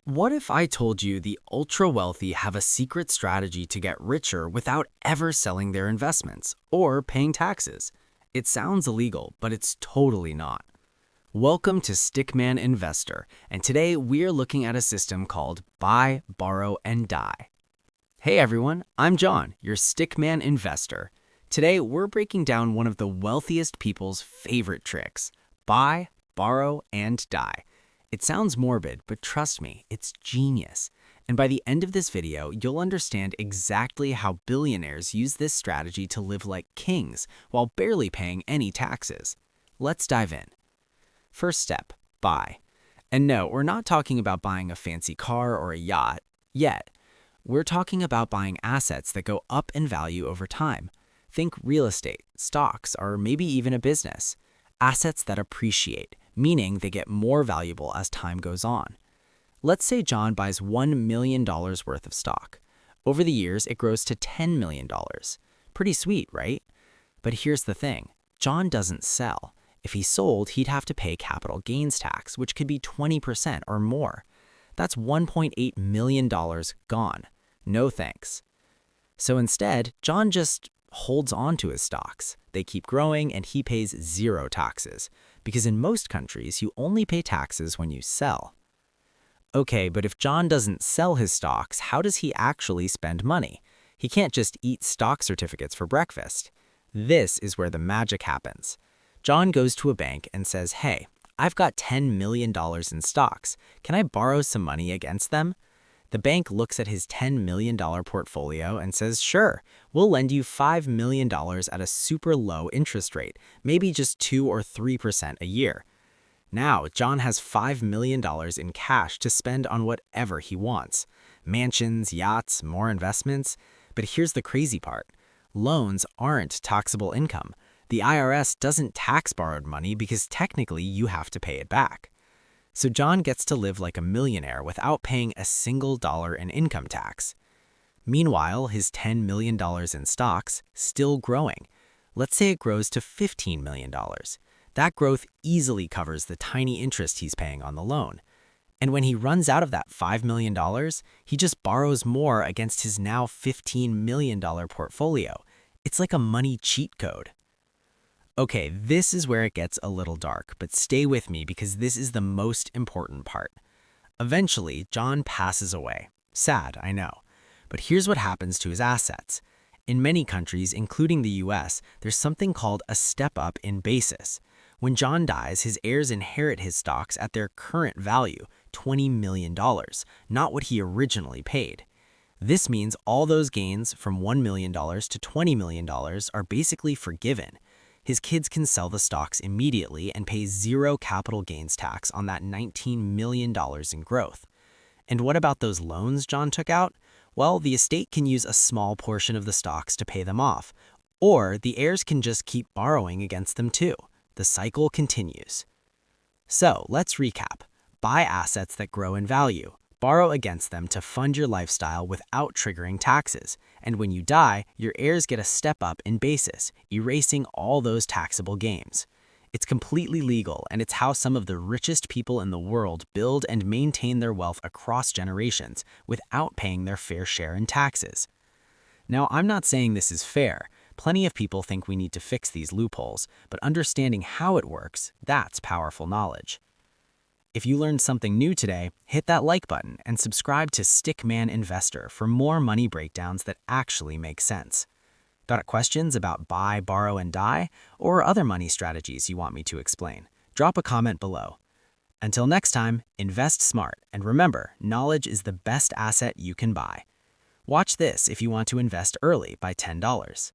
What if I told you the ultra wealthy have a secret strategy to get richer without ever selling their investments or paying taxes? It sounds illegal, but it's totally not. Welcome to Stickman Investor, and today we're looking at a system called Buy, Borrow, and Die. Hey everyone, I'm John, your Stickman Investor. Today we're breaking down one of the wealthiest people's favorite tricks: buy, borrow, and die. It sounds morbid, but trust me, it's genius. And by the end of this video, you'll understand exactly how billionaires use this strategy to live like kings while barely paying any taxes. Let's dive in. First step, buy. And no, we're not talking about buying a fancy car or a yacht yet. We're talking about buying assets that go up in value over time. Think real estate, stocks, or maybe even a business. Assets that appreciate, meaning they get more valuable as time goes on. Let's say John buys $1 million worth of stock. Over the years, it grows to $10 million. Pretty sweet, right? But here's the thing. John doesn't sell. If he sold, he'd have to pay capital gains tax, which could be 20% or more. That's $1.8 million gone. No thanks. So instead, John just holds on to his stocks. They keep growing and he pays zero taxes, because in most countries, you only pay taxes when you sell. Okay, but if John doesn't sell his stocks, how does he actually spend money? He can't just eat stock certificates for breakfast. This is where the magic happens. John goes to a bank and says, "Hey, I've got $10 million in stocks. Can I borrow some money against them?" The bank looks at his $10 million portfolio and says, "Sure, we'll lend you $5 million at a super low interest rate, maybe just 2 or 3% a year." Now, John has $5 million in cash to spend on whatever he wants: mansions, yachts, more investments. But here's the crazy part. Loans aren't taxable income. The IRS doesn't tax borrowed money because technically you have to pay it back. So John gets to live like a millionaire without paying a single dollar in income tax. Meanwhile, his $10 million in stocks still growing. Let's say it grows to $15 million. That growth easily covers the tiny interest he's paying on the loan. And when he runs out of that $5 million, he just borrows more against his now $15 million portfolio. It's like a money cheat code. Okay, this is where it gets a little dark, but stay with me because this is the most important part. Eventually, John passes away. Sad, I know. But here's what happens to his assets. In many countries, including the US, there's something called a step-up in basis. When John dies, his heirs inherit his stocks at their current value, $20 million, not what he originally paid. This means all those gains from $1 million to $20 million are basically forgiven. His kids can sell the stocks immediately and pay zero capital gains tax on that $19 million in growth. And what about those loans John took out? Well, the estate can use a small portion of the stocks to pay them off, or the heirs can just keep borrowing against them too. The cycle continues. So let's recap. Buy assets that grow in value. Borrow against them to fund your lifestyle without triggering taxes. And when you die, your heirs get a step up in basis, erasing all those taxable gains. It's completely legal, and it's how some of the richest people in the world build and maintain their wealth across generations without paying their fair share in taxes. Now, I'm not saying this is fair. Plenty of people think we need to fix these loopholes, but understanding how it works, that's powerful knowledge. If you learned something new today, hit that like button and subscribe to Stickman Investor for more money breakdowns that actually make sense. Got questions about buy, borrow, and die, or other money strategies you want me to explain? Drop a comment below. Until next time, invest smart, and remember, knowledge is the best asset you can buy. Watch this if you want to invest early by $10.